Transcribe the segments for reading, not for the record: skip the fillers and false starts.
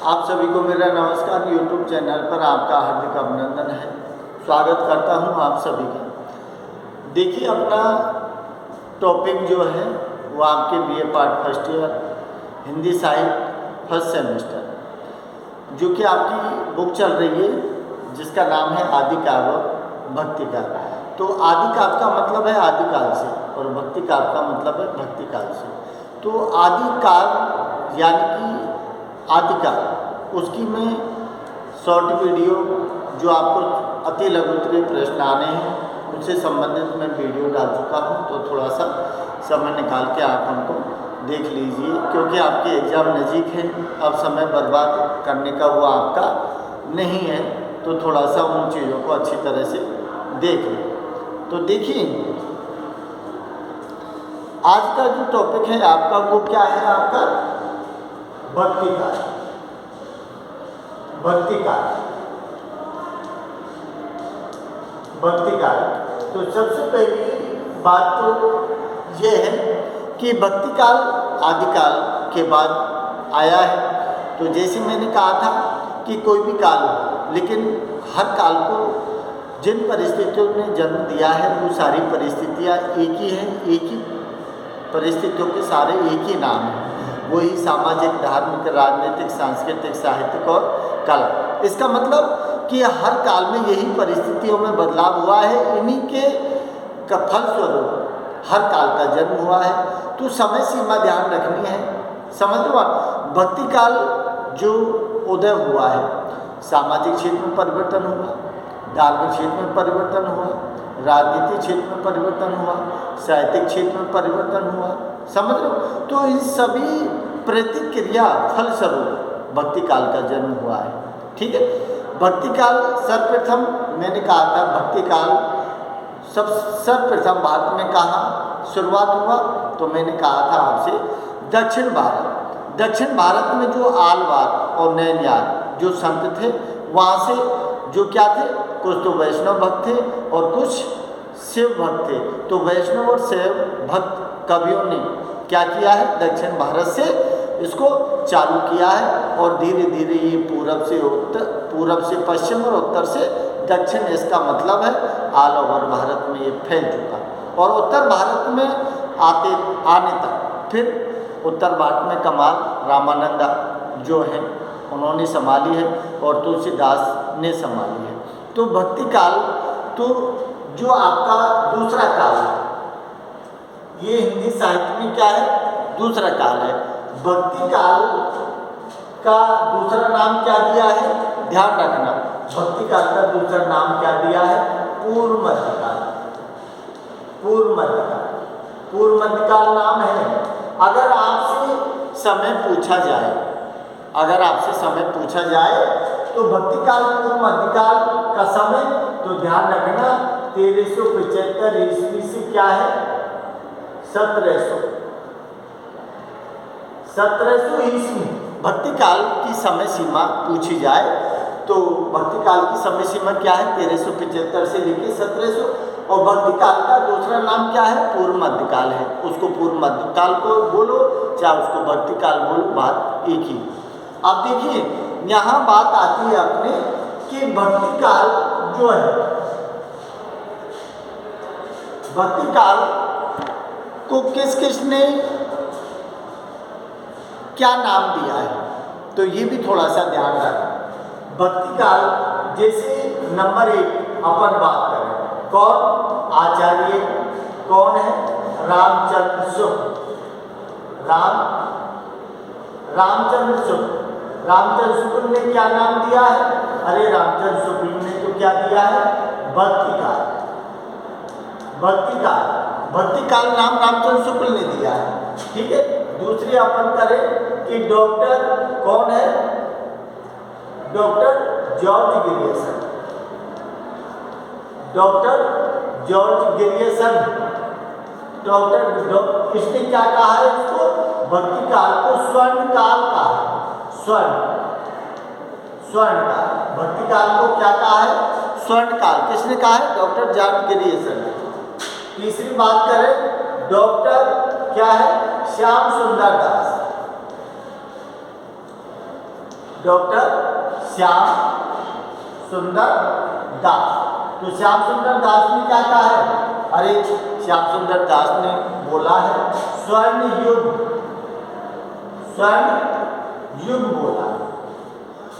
आप सभी को मेरा नमस्कार। YouTube चैनल पर आपका हार्दिक अभिनंदन है। स्वागत करता हूं आप सभी का। देखिए, अपना टॉपिक जो है वो आपके BA part first year Hindi साहित्य फर्स्ट सेमेस्टर, जो कि आपकी बुक चल रही है जिसका नाम है आदि काव्य भक्ति काव्य। तो आदि काव्य का मतलब है आदिकाल से और भक्ति काव्य का मतलब है भक्ति काल से। तो आदि काल यानी कि आदिकाल, उसकी मैं शॉर्ट वीडियो जो आपको अति लघु उत्तरीय प्रश्न आने हैं उनसे संबंधित मैं वीडियो डाल चुका हूं। तो थोड़ा सा समय निकाल के आप उनको देख लीजिए, क्योंकि आपके एग्ज़ाम नज़दीक है। अब समय बर्बाद करने का वो आपका नहीं है, तो थोड़ा सा उन चीज़ों को अच्छी तरह से देख लें। तो देखिए, आज का जो टॉपिक है आपका वो क्या है, आपका भक्ति काल। भक्ति काल, भक्ति काल। तो सबसे पहली बात तो ये है कि भक्ति काल आदिकाल के बाद आया है। तो जैसे मैंने कहा था कि कोई भी काल हो, लेकिन हर काल को जिन परिस्थितियों ने जन्म दिया है वो सारी परिस्थितियाँ एक ही हैं, एक ही परिस्थितियों के सारे एक ही नाम हैं। वही सामाजिक, धार्मिक, राजनीतिक, सांस्कृतिक, साहित्यिक और कला। इसका मतलब कि हर काल में यही परिस्थितियों में बदलाव हुआ है, इन्हीं के फलस्वरूप हर काल का जन्म हुआ है। तो समय सीमा ध्यान रखनी है, समझ लो आप। भक्ति काल जो उदय हुआ है, सामाजिक क्षेत्र में परिवर्तन हुआ, धार्मिक क्षेत्र में परिवर्तन हुआ, राजनीतिक क्षेत्र में परिवर्तन हुआ, साहित्यिक क्षेत्र में परिवर्तन हुआ, समझ लो। तो इन सभी प्रतिक्रिया फलस्वरूप भक्ति काल का जन्म हुआ है। ठीक है। भक्ति काल सर्वप्रथम मैंने कहा था, भक्ति काल सर्वप्रथम भारत में कहाँ शुरुआत हुआ, तो मैंने कहा था आपसे दक्षिण भारत। दक्षिण भारत में जो आलवार और नैनयार जो संत थे, वहाँ से जो क्या थे, कुछ तो वैष्णव भक्त थे और कुछ शिव भक्त थे। तो वैष्णव और शैव भक्त कवियों ने क्या किया है, दक्षिण भारत से इसको चालू किया है और धीरे धीरे ये पूरब से उत्तर, पूरब से पश्चिम और उत्तर से दक्षिण, इसका मतलब है ऑल ओवर भारत में ये फैल चुका। और उत्तर भारत में आने तक फिर उत्तर भारत में कमाल रामानंदा जो है उन्होंने संभाली है और तुलसीदास ने संभाली है। तो भक्ति काल तो जो आपका दूसरा काल है, ये हिंदी साहित्य में क्या है, दूसरा काल है। भक्ति काल का दूसरा नाम क्या दिया है, ध्यान रखना। भक्ति काल का दूसरा नाम क्या दिया है, पूर्व मध्यकाल। पूर्व मध्यकाल, पूर्व मध्यकाल नाम है। अगर आपसे समय पूछा जाए, अगर आपसे समय पूछा जाए तो भक्ति काल पूर्व मध्यकाल का समय, तो ध्यान रखना 1375 ईस्वी से क्या है, 1700 ईस्वी। भक्ति काल की समय सीमा पूछी जाए तो भक्ति काल की समय सीमा क्या है, 1375 से लेकर 1700। और भक्ति काल का दूसरा नाम क्या है, पूर्व मध्यकाल है। उसको पूर्व मध्यकाल को बोलो चाहे उसको भक्ति काल बोलो, बात एक ही। अब देखिए, यहाँ बात आती है अपने कि भक्ति काल जो है, भक्ति काल को किस किस ने क्या नाम दिया है, तो ये भी थोड़ा सा ध्यान रखना। भक्ति काल जैसे नंबर 1 अपन बात करें, कौन आचार्य, कौन है, रामचंद्र शुक्ल। रामचंद्र शुक्ल, रामचंद्र शुक्ल ने क्या नाम दिया है, अरे रामचंद्र शुक्ल ने तो क्या दिया है, भक्ति काल। भक्ति काल, भक्ति काल नाम रामचंद्र शुक्ल ने दिया है। ठीक है। दूसरी अपन करें कि डॉक्टर कौन है, doctor George Grierson. Doctor George Grierson, doctor इसने क्या कहा है, इसको भक्ति काल को स्वर्ण काल कहा है। स्वर्ण काल, भक्ति काल को क्या कहा है, स्वर्ण काल। किसने कहा है, डॉक्टर जॉर्ज ग्रियर्सन ने। तीसरी बात करें, डॉक्टर क्या है, श्याम सुंदर दास। डॉक्टर श्याम सुंदर दास। तो श्याम सुंदर दास ने क्या कहा है? अरे श्याम सुंदर दास ने बोला है स्वर्ण युग बोला।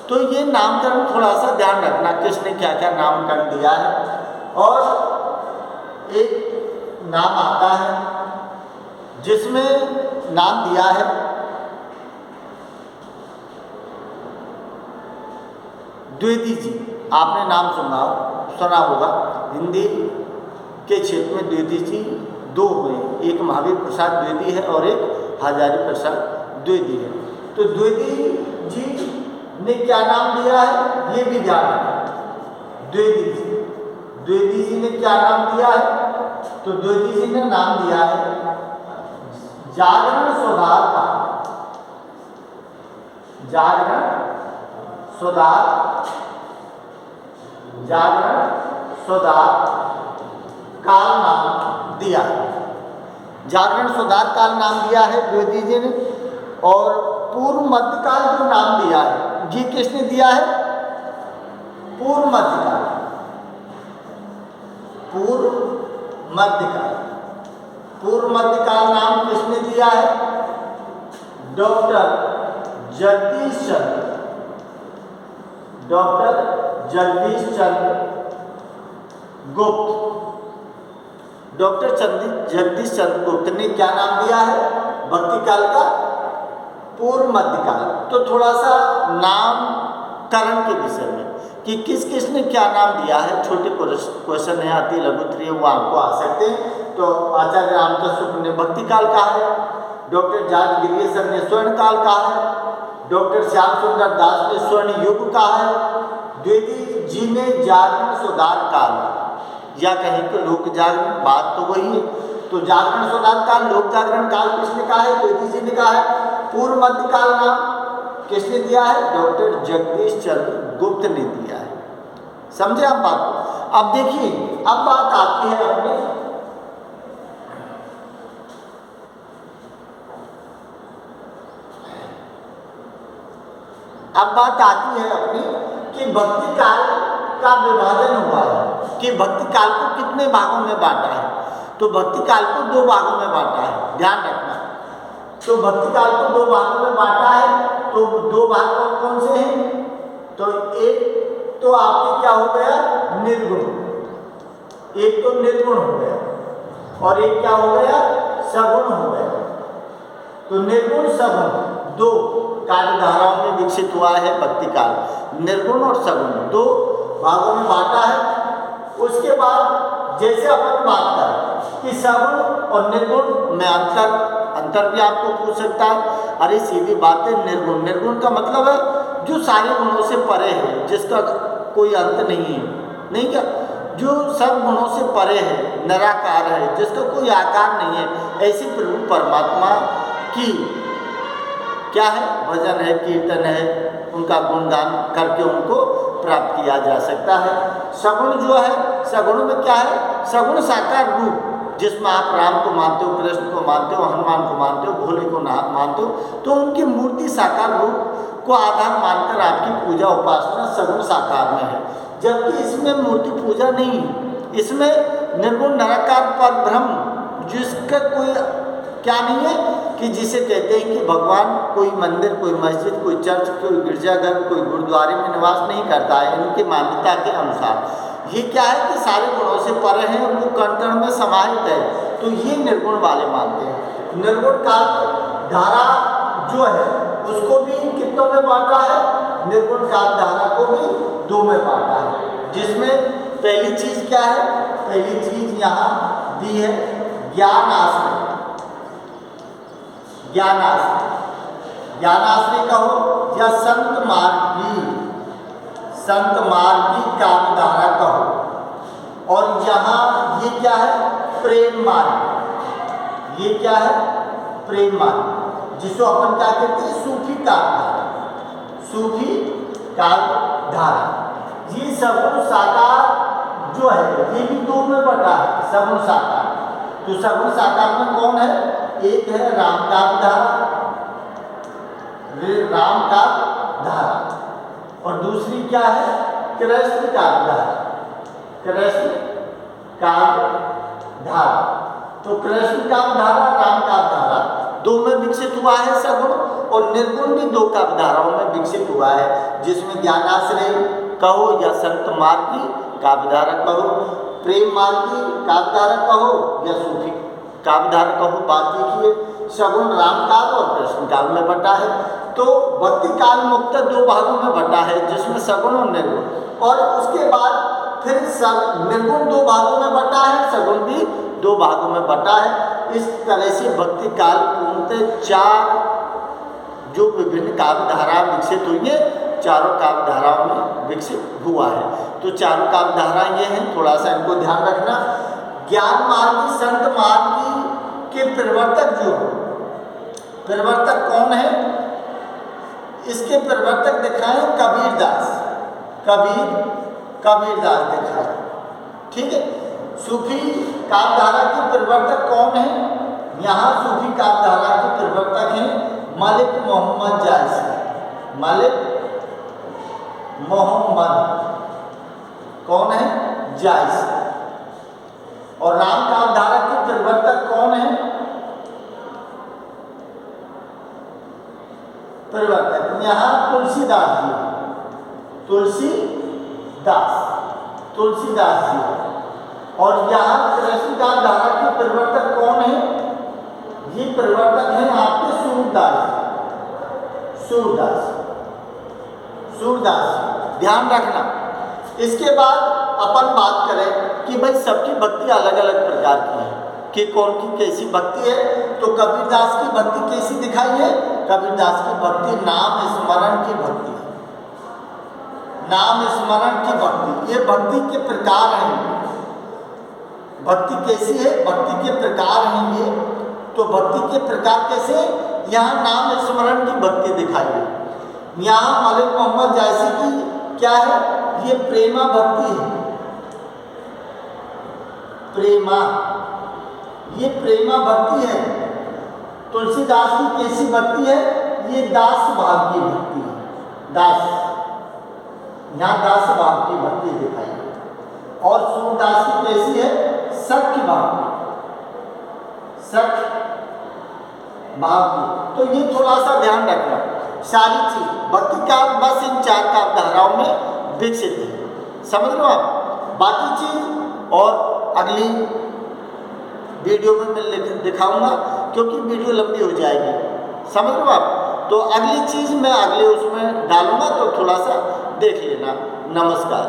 तो ये नामकरण थोड़ा सा ध्यान रखना, किसने क्या क्या नामकरण दिया है। और एक नाम आता है जिसमें नाम दिया है द्विवेदी जी। आपने नाम सुना होगा। हिंदी के क्षेत्र में द्विवेदी जी दो हुए, एक महावीर प्रसाद द्विवेदी है और एक हजारी प्रसाद द्विवेदी है। तो द्विवेदी जी ने क्या नाम दिया है ये भी ध्यान रखना। द्विवेदी जी ने क्या नाम दिया है? तो द्विवेदी जी ने नाम दिया है जागरण सुधार का। जागरण सुधार काल नाम दिया है। जागरण सुधार काल नाम दिया है द्विवेदी जी ने। और पूर्व मध्यकाल जो नाम दिया है जी किसने दिया है? पूर्व मध्यकाल नाम किसने दिया है? डॉक्टर जगदीश चंद्र गुप्त। डॉक्टर जगदीश चंद्र गुप्त ने क्या नाम दिया है? भक्ति काल का पूर्व मध्यकाल। तो थोड़ा सा नामकरण के विषय में कि किस किस ने क्या नाम दिया है, छोटे क्वेश्चन है, अति लघुत्तरीय, वो आपको आ सकते हैं। तो आचार्य रामचंद्र शुक्ल ने भक्ति काल कहा है, डॉक्टर जॉर्ज ग्रियर्सन ने स्वर्ण काल कहा है, डॉक्टर श्याम सुंदर दास ने स्वर्ण युग कहा है, द्विवेदी जी ने जागरण सुधार काल या कहीं तो लोक जागरण, बात तो वही है। तो जागरण सुधार काल, लोक जागरण काल किसने कहा है? द्विवेदी जी ने कहा है। पूर्व मध्यकाल नाम किसने दिया है? डॉक्टर जगदीश चंद्र गुप्त ने दिया है। समझे आप बात को? अब देखिए, अब बात आती है अपने कि भक्ति काल का विभाजन हुआ है कि भक्ति काल को कितने भागों में बांटा है। तो भक्ति काल को दो भागों में बांटा है, ध्यान रखना। तो भक्ति काल को दो भागों में बांटा है। तो दो भाग कौन से हैं? तो एक तो आपके क्या हो गया? निर्गुण। एक तो निर्गुण हो गया और एक क्या हो गया? सगुण हो गया। तो निर्गुण सगुण दो कार्यधाराओं में विकसित हुआ है भक्ति काल। निर्गुण और सगुण दो भागों में बांटा है। उसके बाद जैसे अपन बात करें कि सगुण और निर्गुण में अंतर भी आपको पूछ सकता है। अरे सीधी बात है, निर्गुण का मतलब है जो सारे गुणों से परे है, जिसका कोई अंत नहीं है, नहीं क्या? जो सब गुणों से परे है, निराकार है, जिसका कोई आकार नहीं है, ऐसे प्रभु परमात्मा की क्या है? भजन है, कीर्तन है, उनका गुणगान करके उनको प्राप्त किया जा सकता है। सगुण जो है, सगुण में क्या है? सगुण साकार रूप, जिसमें आप राम को मानते हो, कृष्ण को मानते हो, हनुमान को मानते हो, भोले को मानते हो, तो उनकी मूर्ति साकार रूप को आधार मानकर आपकी पूजा उपासना सगुण साकार में है। जबकि इसमें मूर्ति पूजा नहीं है, इसमें निर्गुण निराकार पर ब्रह्म, जिसका कोई क्या नहीं है कि जिसे कहते हैं कि भगवान कोई मंदिर, कोई मस्जिद, कोई चर्च, कोई गिरजाघर, कोई गुरुद्वारे में निवास नहीं करता है। इनकी मान्यता के अनुसार ये क्या है कि सारे गुणों से परे हैं, वो कण कण में समाहित है। तो ये निर्गुण वाले मानते हैं। निर्गुण काल धारा जो है उसको भी कितनों में बांटा है? निर्गुण काल धारा को भी दो में बांटा है, जिसमें पहली चीज क्या है? पहली चीज यहाँ दी है ज्ञानाश्रय कहो या संत मार्गी कामधारा कहो। और यहाँ ये क्या है? प्रेम मार्ग। ये क्या है? प्रेम मार्ग, जिसको अपन क्या कहते हैं? सूफी कालधारा। ये सगुण साकार जो है ये भी दो में बटा है, सगुण साकार। तो सगुण साकार में कौन है? एक है राम काल धारा, और दूसरी क्या है, कृष्ण काव्यधारा, कृष्ण काव्यधारा। तो कृष्ण काव्यधारा, राम काव्यधारा, दो में विकसित हुआ है सगुण, और निर्गुण भी दो काव्यधाराओं में विकसित हुआ है, जिसमें ज्ञानाश्रय कहो या संत मार्ग की काव्यधारा कहो, प्रेम मार्ग की काव्यधारा कहो या सूफी काव्यधारा कहो। बात देखिए, सगुण राम काव्य और कृष्ण काव्य में बटा है। तो भक्ति काल मुक्त दो भागों में बटा है, जिसमें सगुण और निर्गुण, और उसके बाद फिर निर्गुण दो भागों में बटा है, सगुण भी दो भागों में बटा है। इस तरह से भक्ति काल पूर्णतः चार जो विभिन्न काव्यधारा विकसित हुई है, चारों काव्यधाराओं में विकसित हुआ है। तो चारों काव्यधारा ये हैं, थोड़ा सा इनको ध्यान रखना। ज्ञान मार्गी संत मार्गी के प्रवर्तक जो प्रवर्तक कौन है, इसके प्रवर्तक दिखाए कबीरदास, कबीरदास दिखाए, ठीक है। सूफी काव्यधारा के प्रवर्तक कौन है, यहाँ सूफी काव्यधारा के प्रवर्तक हैं मलिक मोहम्मद जायसी, मलिक मोहम्मद कौन है, जायसी। और राम काव्यधारा के प्रवर्तक कौन है, प्रवर्तक यहाँ तुलसीदास जी, तुलसीदास जी। और यहाँ कृष्ण काव्यधारा के प्रवर्तक कौन है, ये प्रवर्तक हैं आपके सूरदास। ध्यान रखना। इसके बाद अपन बात करें कि भाई सबकी भक्ति अलग अलग प्रकार की है, कि कौन की कैसी भक्ति है। तो कबीरदास की भक्ति कैसी दिखाई है, कबीरदास की भक्ति नाम स्मरण की भक्ति है, नाम स्मरण की भक्ति। ये भक्ति के प्रकार हैं। भक्ति कैसी है, भक्ति के प्रकार हैं ये। तो भक्ति के प्रकार कैसे, यहाँ नाम स्मरण की भक्ति दिखाई है। यहाँ मलिक मोहम्मद जायसी की क्या है, ये प्रेमा भक्ति है, प्रेमा, ये प्रेमा भक्ति है। तुलसीदास की कैसी भक्ति है, ये दास भाव की भक्ति है, दास, यहाँ दास भाव की भक्ति दिखाई है। और सूरदास की कैसी है, सख्य भाव की, सख्य भाव की। तो ये थोड़ा सा ध्यान रखना। सारी चीज भक्ति काल बस इन चार काव्यधाराओं में विकसित है, समझ लो आप। बाकी चीज और अगली वीडियो में मैं दिखाऊंगा, क्योंकि वीडियो लंबी हो जाएगी, समझ लो आप। तो अगली चीज मैं अगले उसमें डालूंगा, तो थोड़ा सा देख लेना। नमस्कार।